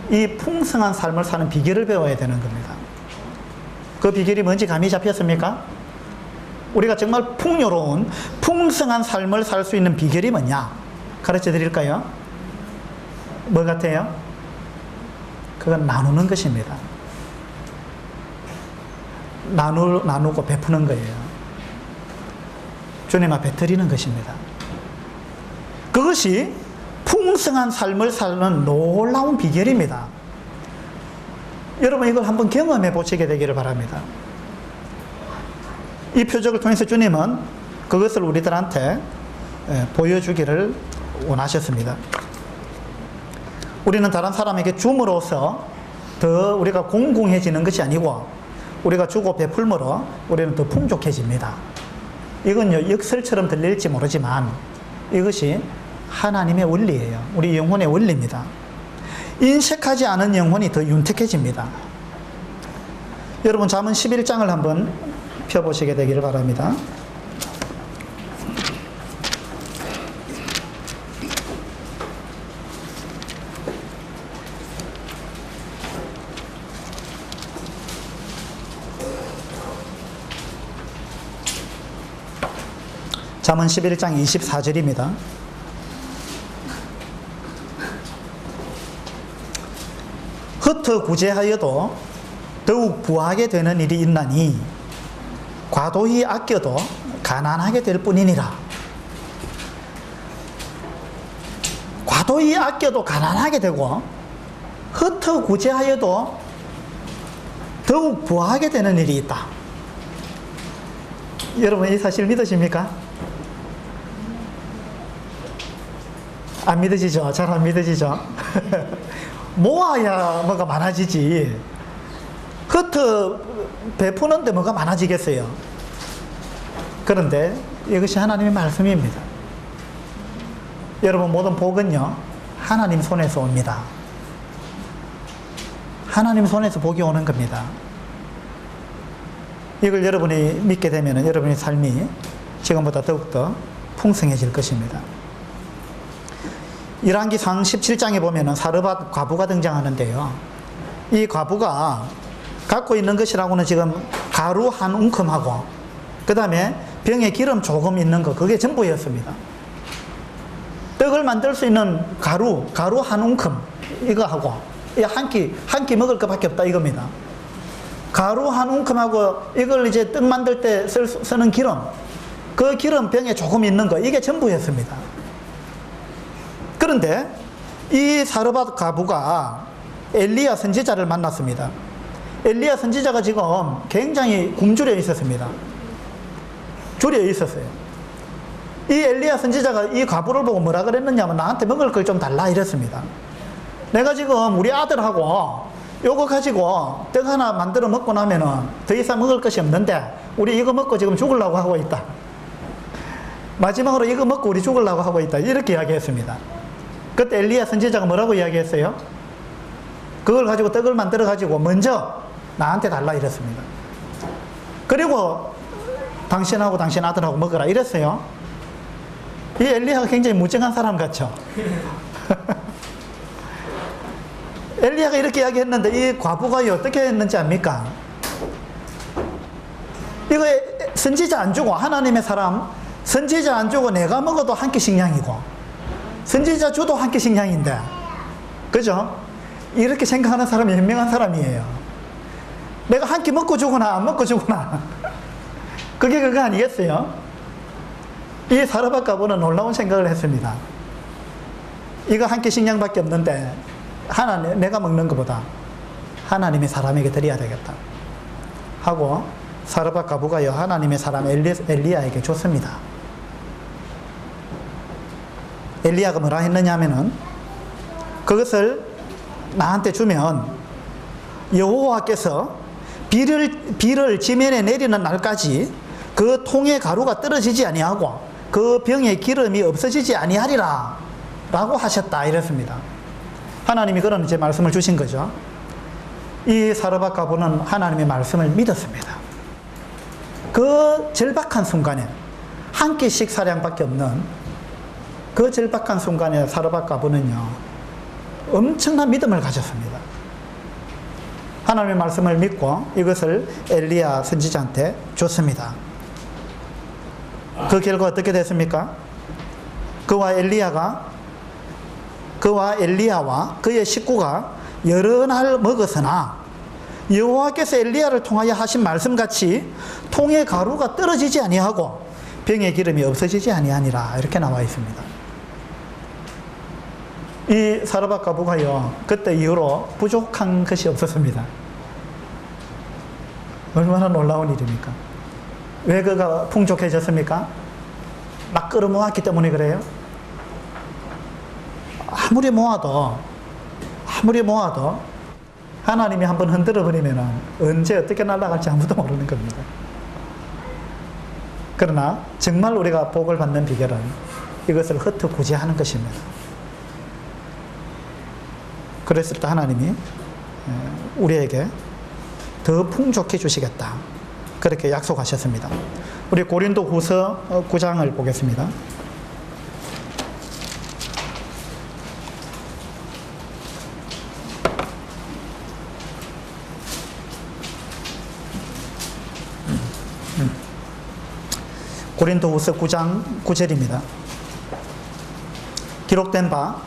이 풍성한 삶을 사는 비결을 배워야 되는 겁니다. 그 비결이 뭔지 감이 잡혔습니까? 우리가 정말 풍요로운 풍성한 삶을 살 수 있는 비결이 뭐냐 가르쳐 드릴까요? 뭐 같아요? 그건 나누는 것입니다. 나누고 베푸는 거예요. 주님 앞에 드리는 것입니다. 그것이 풍성한 삶을 사는 놀라운 비결입니다. 여러분, 이걸 한번 경험해 보시게 되기를 바랍니다. 이 표적을 통해서 주님은 그것을 우리들한테 보여주기를 원하셨습니다. 우리는 다른 사람에게 줌으로써 더 우리가 공공해지는 것이 아니고, 우리가 주고 베풀므로 우리는 더 풍족해집니다. 이건요, 역설처럼 들릴지 모르지만 이것이 하나님의 원리예요. 우리 영혼의 원리입니다. 인색하지 않은 영혼이 더 윤택해집니다. 여러분, 잠언 11장을 한번 펴보시게 되기를 바랍니다. 잠언 11장 24절입니다. 흩어구제하여도 더욱 부하게 되는 일이 있나니 과도히 아껴도 가난하게 될 뿐이니라. 과도히 아껴도 가난하게 되고 흩어구제하여도 더욱 부하게 되는 일이 있다. 여러분, 이 사실 믿으십니까? 안 믿어지죠? 잘 안 믿어지죠? 모아야 뭐가 많아지지. 흩어 베푸는데 뭐가 많아지겠어요? 그런데 이것이 하나님의 말씀입니다. 여러분, 모든 복은요, 하나님 손에서 옵니다. 하나님 손에서 복이 오는 겁니다. 이걸 여러분이 믿게 되면 여러분의 삶이 지금보다 더욱더 풍성해질 것입니다. 열왕기상 17장에 보면 사르밧 과부가 등장하는데요. 이 과부가 갖고 있는 것이라고는 지금 가루 한 움큼하고 그 다음에 병에 기름 조금 있는 거, 그게 전부였습니다. 떡을 만들 수 있는 가루 한 움큼 이거 하고 한 끼 먹을 것밖에 없다 이겁니다. 가루 한 움큼하고 이걸 이제 떡 만들 때 쓰는 기름, 그 기름 병에 조금 있는 거, 이게 전부였습니다. 그런데 이 사르밧 과부가 엘리야 선지자를 만났습니다. 엘리야 선지자가 지금 굉장히 굶주려 있었습니다. 줄여 있었어요. 이 엘리야 선지자가 이 과부를 보고 뭐라 그랬느냐면, 나한테 먹을 걸 좀 달라 이랬습니다. 내가 지금 우리 아들하고 요거 가지고 떡 하나 만들어 먹고 나면은 더 이상 먹을 것이 없는데 우리 이거 먹고 지금 죽으려고 하고 있다. 마지막으로 이거 먹고 우리 죽으려고 하고 있다. 이렇게 이야기했습니다. 그때 엘리야 선지자가 뭐라고 이야기했어요? 그걸 가지고 떡을 만들어 가지고 먼저 나한테 달라 이랬습니다. 그리고 당신하고 당신 아들하고 먹으라 이랬어요. 이 엘리야가 굉장히 무정한 사람 같죠? 엘리야가 이렇게 이야기했는데 이 과부가 어떻게 했는지 압니까? 이거 선지자 안 주고, 하나님의 사람 선지자 안 주고 내가 먹어도 한 끼 식량이고 선지자 줘도 한 끼 식량인데, 그죠? 이렇게 생각하는 사람이 현명한 사람이에요. 내가 한 끼 먹고 주거나 안 먹고 주거나 그게 그거 아니겠어요? 이 사르밧 과부는 놀라운 생각을 했습니다. 이거 한 끼 식량밖에 없는데 내가 먹는 것보다 하나님의 사람에게 드려야 되겠다 하고 사르밧 과부가요, 하나님의 사람 엘리야에게 줬습니다. 엘리야가 뭐라 했느냐 하면은, 그것을 나한테 주면 여호와께서 비를 지면에 내리는 날까지 그 통의 가루가 떨어지지 아니하고 그 병에 기름이 없어지지 아니하리라 라고 하셨다 이랬습니다. 하나님이 그런 이제 말씀을 주신 거죠. 이 사르밧 과부는 하나님의 말씀을 믿었습니다. 그 절박한 순간에 한 끼씩 사량밖에 없는 그 절박한 순간에 사르밧 과부는요, 엄청난 믿음을 가졌습니다. 하나님의 말씀을 믿고 이것을 엘리야 선지자한테 줬습니다. 그 결과 어떻게 됐습니까? 그와 엘리야와 그의 식구가 여러 날 먹었으나 여호와께서 엘리야를 통하여 하신 말씀같이 통의 가루가 떨어지지 아니하고 병의 기름이 없어지지 아니하니라, 이렇게 나와 있습니다. 이 사르밧 과부가요, 그때 이후로 부족한 것이 없었습니다. 얼마나 놀라운 일입니까? 왜 그가 풍족해졌습니까? 막 끌어모았기 때문에 그래요? 아무리 모아도 하나님이 한번 흔들어 버리면 언제 어떻게 날아갈지 아무도 모르는 겁니다. 그러나 정말 우리가 복을 받는 비결은 이것을 흩어구제하는 것입니다. 그랬을 때 하나님이 우리에게 더 풍족해 주시겠다, 그렇게 약속하셨습니다. 우리 고린도후서 9장을 보겠습니다. 고린도후서 9장 9절입니다. 기록된 바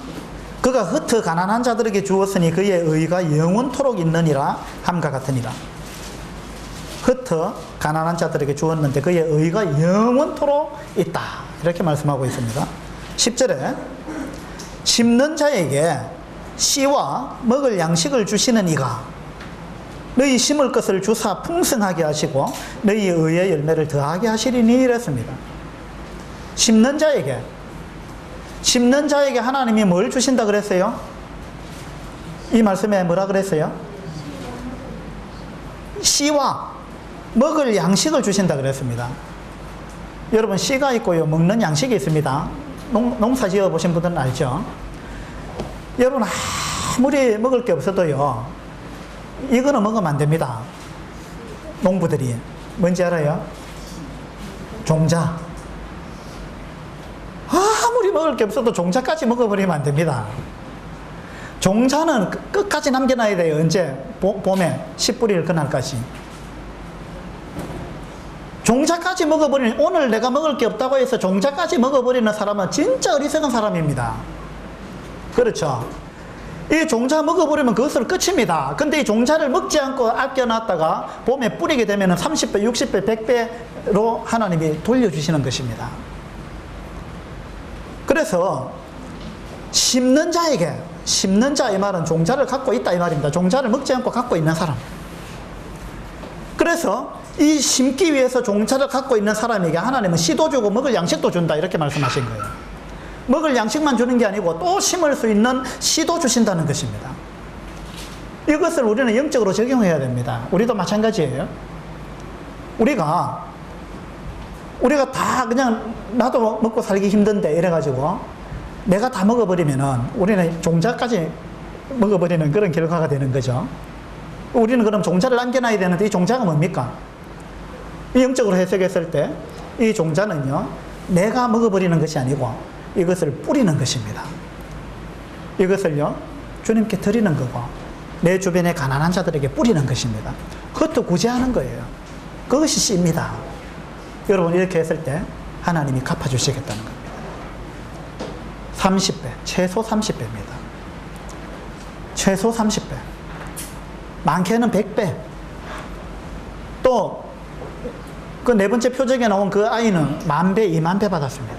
그가 흩어 가난한 자들에게 주었으니 그의 의가 영원토록 있느니라 함과 같으니라. 흩어 가난한 자들에게 주었는데 그의 의가 영원토록 있다, 이렇게 말씀하고 있습니다. 10절에 심는 자에게 씨와 먹을 양식을 주시는 이가 너희 심을 것을 주사 풍성하게 하시고 너희 의의 열매를 더하게 하시리니 이랬습니다. 심는 심는 자에게 하나님이 뭘 주신다 그랬어요? 이 말씀에 뭐라 그랬어요? 씨와 먹을 양식을 주신다 그랬습니다. 여러분, 씨가 있고요, 먹는 양식이 있습니다. 농사 지어 보신 분들은 알죠? 여러분, 아무리 먹을 게 없어도요, 이거는 먹으면 안 됩니다. 농부들이 뭔지 알아요? 종자. 아무리 먹을 게 없어도 종자까지 먹어버리면 안 됩니다. 종자는 끝까지 남겨놔야 돼요. 언제? 봄에 씨 뿌릴 그날까지. 종자까지 먹어버리는, 오늘 내가 먹을 게 없다고 해서 종자까지 먹어버리는 사람은 진짜 어리석은 사람입니다. 그렇죠? 이 종자 먹어버리면 그것으로 끝입니다. 근데 이 종자를 먹지 않고 아껴놨다가 봄에 뿌리게 되면 30배, 60배, 100배로 하나님이 돌려주시는 것입니다. 그래서 심는 자에게, 심는 자 이 말은 종자를 갖고 있다 이 말입니다. 종자를 먹지 않고 갖고 있는 사람. 그래서 이 심기 위해서 종자를 갖고 있는 사람에게 하나님은 씨도 주고 먹을 양식도 준다 이렇게 말씀하신 거예요. 먹을 양식만 주는 게 아니고 또 심을 수 있는 씨도 주신다는 것입니다. 이것을 우리는 영적으로 적용해야 됩니다. 우리도 마찬가지예요. 우리가 다 그냥 나도 먹고 살기 힘든데 이래가지고 내가 다 먹어버리면은 우리는 종자까지 먹어버리는 그런 결과가 되는 거죠. 우리는 그럼 종자를 남겨놔야 되는데 이 종자가 뭡니까? 이 영적으로 해석했을 때 이 종자는요, 내가 먹어버리는 것이 아니고 이것을 뿌리는 것입니다. 이것을요, 주님께 드리는 거고 내 주변의 가난한 자들에게 뿌리는 것입니다. 그것도 구제하는 거예요. 그것이 씨입니다. 여러분, 이렇게 했을 때 하나님이 갚아주시겠다는 겁니다. 30배, 최소 30배입니다. 최소 30배. 많게는 100배. 또 그 네 번째 표적에 나온 그 아이는 10,000배, 20,000배 받았습니다.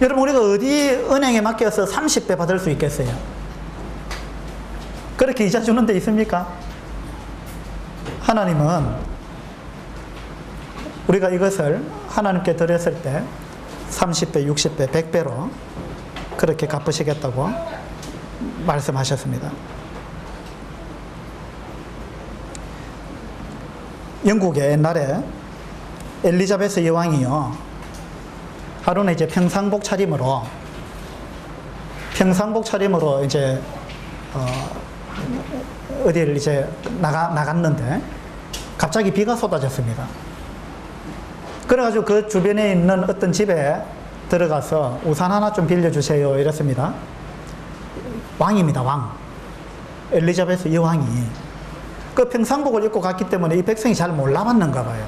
여러분, 우리가 어디 은행에 맡겨서 30배 받을 수 있겠어요? 그렇게 이자 주는 데 있습니까? 하나님은 우리가 이것을 하나님께 드렸을 때 30배, 60배, 100배로 그렇게 갚으시겠다고 말씀하셨습니다. 영국에 옛날에 엘리자베스 여왕이요, 하루는 이제 평상복 차림으로 이제 어디를 이제 나갔는데 갑자기 비가 쏟아졌습니다. 그래가지고 그 주변에 있는 어떤 집에 들어가서 우산 하나 좀 빌려주세요 이랬습니다. 왕입니다, 왕. 엘리자베스 여왕이 그 평상복을 입고 갔기 때문에 이 백성이 잘 몰라봤는가 봐요.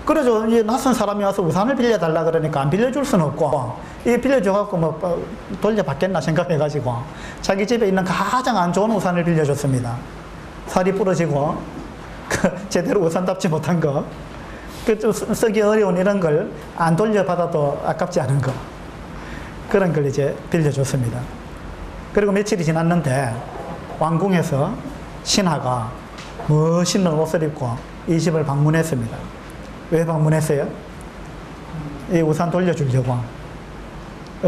그래서 이제 낯선 사람이 와서 우산을 빌려달라 그러니까 안 빌려줄 수는 없고, 이 빌려줘갖고 뭐 돌려받겠나 생각해가지고 자기 집에 있는 가장 안 좋은 우산을 빌려줬습니다. 살이 부러지고 제대로 우산답지 못한 거, 좀 쓰기 어려운 이런 걸 안 돌려받아도 아깝지 않은 거, 그런 걸 이제 빌려줬습니다. 그리고 며칠이 지났는데 왕궁에서 신하가 멋있는 옷을 입고 이 집을 방문했습니다. 왜 방문했어요? 이 우산 돌려주려고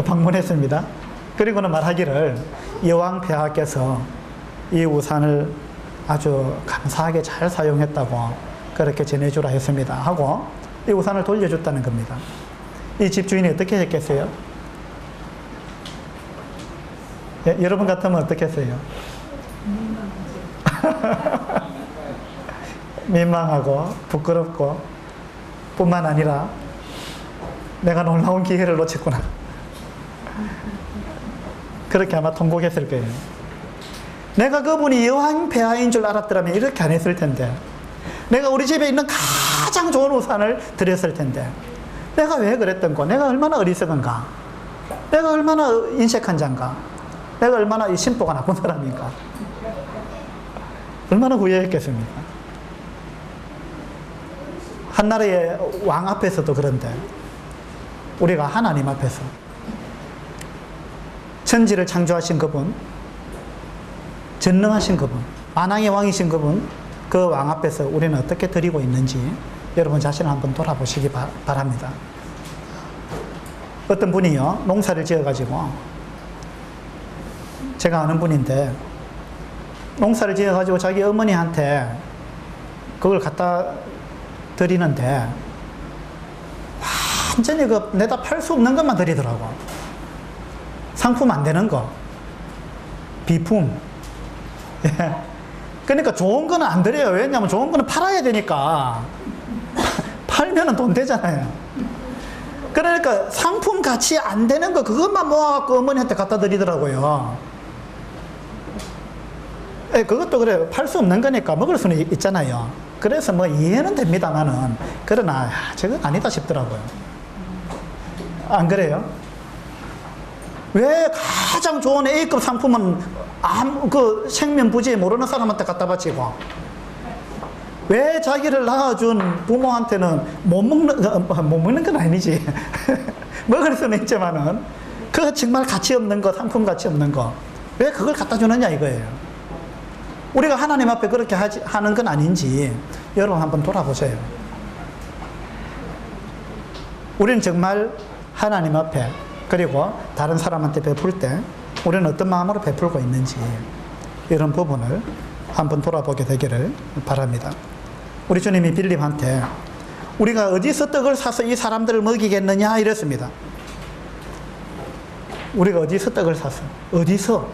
방문했습니다. 그리고는 말하기를 여왕 폐하께서 이 우산을 아주 감사하게 잘 사용했다고 그렇게 전해주라 했습니다 하고 이 우산을 돌려줬다는 겁니다. 이 집 주인이 어떻게 했겠어요? 예, 여러분 같으면 어떻게 했어요? 민망하고 부끄럽고 뿐만 아니라 내가 놀라운 기회를 놓쳤구나, 그렇게 아마 통곡했을 거예요. 내가 그분이 여왕 폐하인 줄 알았더라면 이렇게 안 했을 텐데, 내가 우리 집에 있는 가장 좋은 우산을 드렸을 텐데 내가 왜 그랬던가, 내가 얼마나 어리석은가, 내가 얼마나 인색한 자인가, 내가 얼마나 이 심보가 나쁜 사람인가, 얼마나 후회했겠습니까? 한나라의 왕 앞에서도 그런데 우리가 하나님 앞에서 천지를 창조하신 그분, 전능하신 그분, 만왕의 왕이신 그분, 그 왕 앞에서 우리는 어떻게 드리고 있는지 여러분 자신을 한번 돌아보시기 바랍니다. 어떤 분이요, 농사를 지어가지고, 제가 아는 분인데, 농사를 지어가지고 자기 어머니한테 그걸 갖다 드리는데, 완전히 내다 팔 수 없는 것만 드리더라고. 상품 안 되는 거. 비품. 예. 그러니까 좋은 거는 안 드려요. 왜냐하면 좋은 거는 팔아야 되니까. 팔면은 돈 되잖아요. 그러니까 상품 가치 안 되는 거 그것만 모아갖고 어머니한테 갖다 드리더라고요. 예, 그것도 그래요. 팔 수 없는 거니까 먹을 수는 있잖아요. 그래서 뭐 이해는 됩니다만은, 그러나 저건 아니다 싶더라고요. 안 그래요? 왜 가장 좋은 A급 상품은 그 생면부지에 모르는 사람한테 갖다 바치고, 왜 자기를 낳아준 부모한테는 못 먹는 건 아니지. 먹을 수는 있지만은, 그 정말 가치 없는 거, 상품 가치 없는 거, 왜 그걸 갖다 주느냐 이거예요. 우리가 하나님 앞에 그렇게 하는 건 아닌지, 여러분 한번 돌아보세요. 우리는 정말 하나님 앞에, 그리고 다른 사람한테 베풀 때, 우리는 어떤 마음으로 베풀고 있는지, 이런 부분을 한번 돌아보게 되기를 바랍니다. 우리 주님이 빌립한테 우리가 어디서 떡을 사서 이 사람들을 먹이겠느냐 이랬습니다. 우리가 어디서 떡을 사서,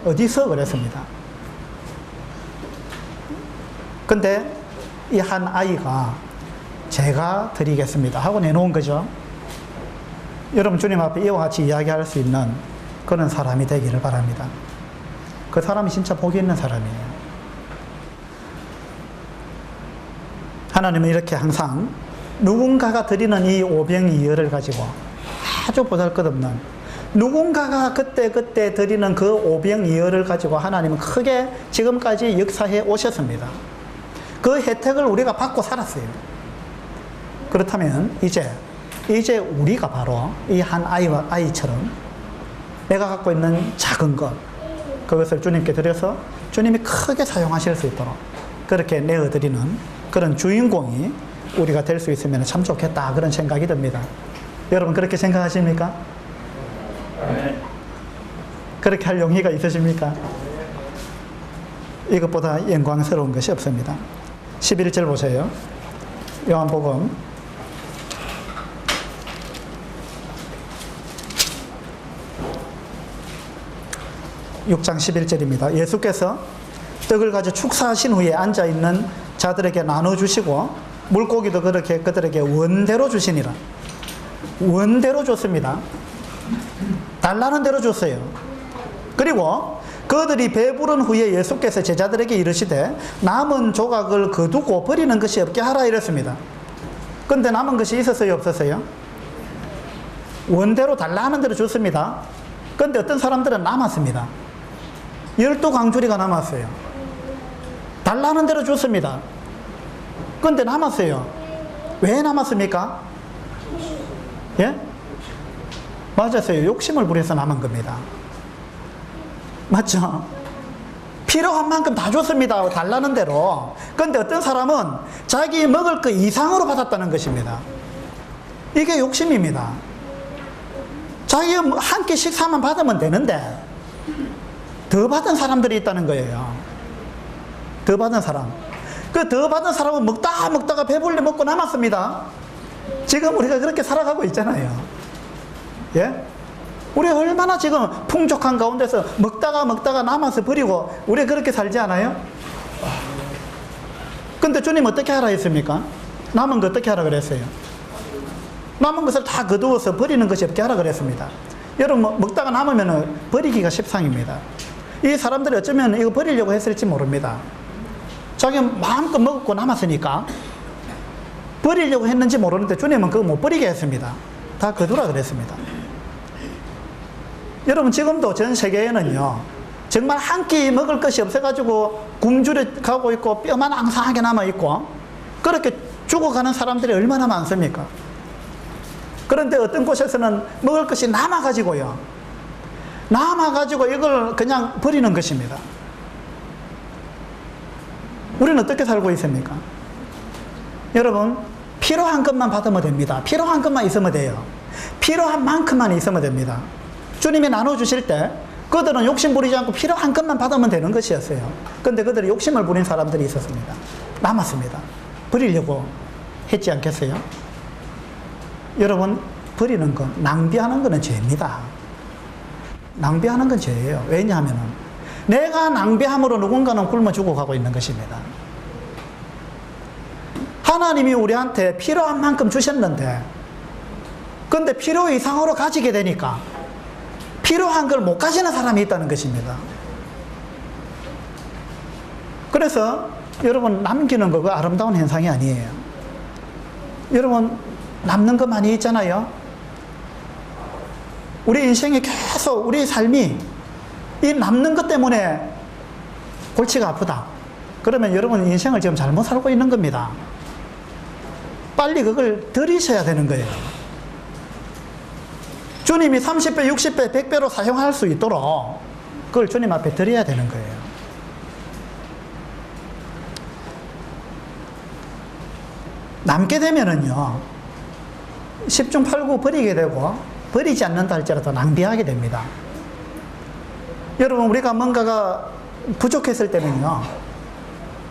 어디서 그랬습니다. 근데 이 한 아이가 제가 드리겠습니다 하고 내놓은 거죠. 여러분, 주님 앞에 이와 같이 이야기할 수 있는 그런 사람이 되기를 바랍니다. 그 사람이 진짜 복이 있는 사람이에요. 하나님은 이렇게 항상 누군가가 드리는 이 오병이어를 가지고 아주 보잘것없는, 누군가가 그때 드리는 그 오병이어를 가지고 하나님은 크게 지금까지 역사해 오셨습니다. 그 혜택을 우리가 받고 살았어요. 그렇다면 이제 우리가 바로 이 한 아이처럼 내가 갖고 있는 작은 것, 그것을 주님께 드려서 주님이 크게 사용하실 수 있도록 그렇게 내어드리는 그런 주인공이 우리가 될 수 있으면 참 좋겠다, 그런 생각이 듭니다. 여러분, 그렇게 생각하십니까? 그렇게 할 용의가 있으십니까? 이것보다 영광스러운 것이 없습니다. 11절 보세요. 요한복음 6장 11절입니다. 예수께서 떡을 가지고 축사하신 후에 앉아있는 자들에게 나눠주시고 물고기도 그렇게 그들에게 원대로 주시니라. 원대로 줬습니다. 달라는 대로 줬어요. 그리고 그들이 배부른 후에 예수께서 제자들에게 이르시되 남은 조각을 거두고 버리는 것이 없게 하라 이랬습니다. 근데 남은 것이 있었어요, 없었어요? 원대로 달라는 대로 줬습니다. 근데 어떤 사람들은 남았습니다. 12광주리가 남았어요. 달라는 대로 줬습니다. 근데 남았어요. 왜 남았습니까? 예? 맞았어요. 욕심을 부려서 남은 겁니다. 맞죠? 필요한 만큼 다 줬습니다. 달라는 대로. 근데 어떤 사람은 자기 먹을 것 이상으로 받았다는 것입니다. 이게 욕심입니다. 자기 한 끼 식사만 받으면 되는데 더 받은 사람들이 있다는 거예요. 더 받은 사람. 그 더 받은 사람은 먹다가 배불리 먹고 남았습니다. 지금 우리가 그렇게 살아가고 있잖아요. 예? 우리 얼마나 지금 풍족한 가운데서 먹다가 남아서 버리고 우리 그렇게 살지 않아요? 근데 주님 어떻게 하라 했습니까? 남은 거 어떻게 하라 그랬어요? 남은 것을 다 거두어서 버리는 것이 없게 하라 그랬습니다. 여러분, 먹다가 남으면 버리기가 십상입니다. 이 사람들이 어쩌면 이거 버리려고 했을지 모릅니다. 자기 마음껏 먹고 남았으니까 버리려고 했는지 모르는데 주님은 그거 못 버리게 했습니다. 다 거두라 그랬습니다. 여러분, 지금도 전 세계에는요, 정말 한 끼 먹을 것이 없어가지고 굶주려 가고 있고 뼈만 앙상하게 남아있고 그렇게 죽어가는 사람들이 얼마나 많습니까? 그런데 어떤 곳에서는 먹을 것이 남아가지고요, 남아가지고 이걸 그냥 버리는 것입니다. 우리는 어떻게 살고 있습니까? 여러분, 필요한 것만 받으면 됩니다. 필요한 것만 있으면 돼요. 필요한 만큼만 있으면 됩니다. 주님이 나눠주실 때 그들은 욕심 부리지 않고 필요한 것만 받으면 되는 것이었어요. 그런데 그들이 욕심을 부린 사람들이 있었습니다. 남았습니다. 버리려고 했지 않겠어요? 여러분, 버리는 건, 낭비하는 것은 죄입니다. 낭비하는 건 죄예요. 왜냐하면 내가 낭비함으로 누군가는 굶어 죽어가고 있는 것입니다. 하나님이 우리한테 필요한 만큼 주셨는데, 근데 필요 이상으로 가지게 되니까 필요한 걸 못 가지는 사람이 있다는 것입니다. 그래서 여러분, 남기는 거 그 아름다운 현상이 아니에요. 여러분, 남는 거 많이 있잖아요. 우리 인생에 계속 우리 삶이 이 남는 것 때문에 골치가 아프다. 그러면 여러분 인생을 지금 잘못 살고 있는 겁니다. 빨리 그걸 들이셔야 되는 거예요. 주님이 30배, 60배, 100배로 사용할 수 있도록 그걸 주님 앞에 드려야 되는 거예요. 남게 되면은요, 10중 8구 버리게 되고, 버리지 않는다 할지라도 낭비하게 됩니다. 여러분, 우리가 뭔가가 부족했을 때는요,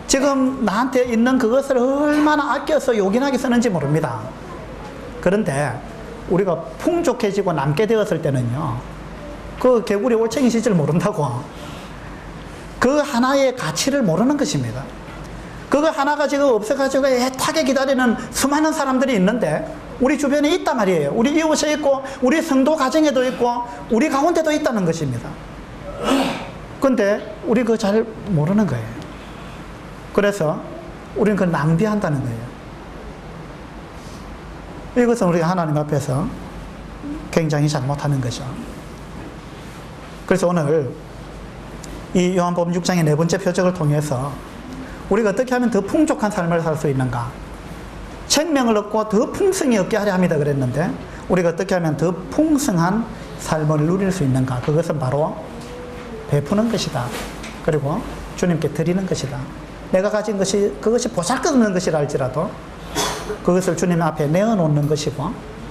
지금 나한테 있는 그것을 얼마나 아껴서 요긴하게 쓰는지 모릅니다. 그런데 우리가 풍족해지고 남게 되었을 때는요, 그 개구리 올챙이 시절 모른다고 그 하나의 가치를 모르는 것입니다. 그거 하나가 지금 없어가지고 애타게 기다리는 수많은 사람들이 있는데 우리 주변에 있단 말이에요. 우리 이웃에 있고 우리 성도 가정에도 있고 우리 가운데도 있다는 것입니다. 근데 우리 그거 잘 모르는 거예요. 그래서 우리는 그걸 낭비한다는 거예요. 이것은 우리가 하나님 앞에서 굉장히 잘못하는 거죠. 그래서 오늘 이 요한복음 6장의 네 번째 표적을 통해서 우리가 어떻게 하면 더 풍족한 삶을 살 수 있는가? 생명을 얻고 더 풍성히 얻게 하려 합니다 그랬는데 우리가 어떻게 하면 더 풍성한 삶을 누릴 수 있는가? 그것은 바로 베푸는 것이다. 그리고 주님께 드리는 것이다. 내가 가진 것이 그것이 보잘것없는 것이라 할지라도 그것을 주님 앞에 내어놓는 것이고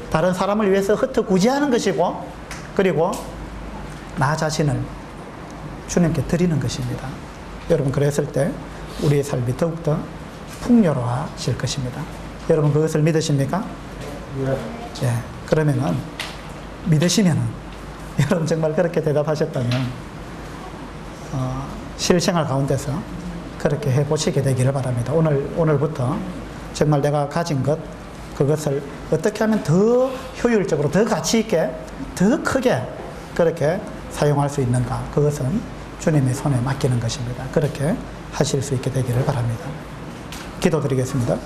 다른 사람을 위해서 흩어구지하는 것이고 그리고 나 자신을 주님께 드리는 것입니다. 여러분, 그랬을 때 우리의 삶이 더욱더 풍요로워질 것입니다. 여러분, 그것을 믿으십니까? 예. 그러면은 믿으시면은 여러분 정말 그렇게 대답하셨다면 실생활 가운데서 그렇게 해보시게 되기를 바랍니다. 오늘부터 정말 내가 가진 것 그것을 어떻게 하면 더 효율적으로 더 가치 있게 더 크게 그렇게 사용할 수 있는가, 그것은 주님의 손에 맡기는 것입니다. 그렇게 하실 수 있게 되기를 바랍니다. 기도드리겠습니다.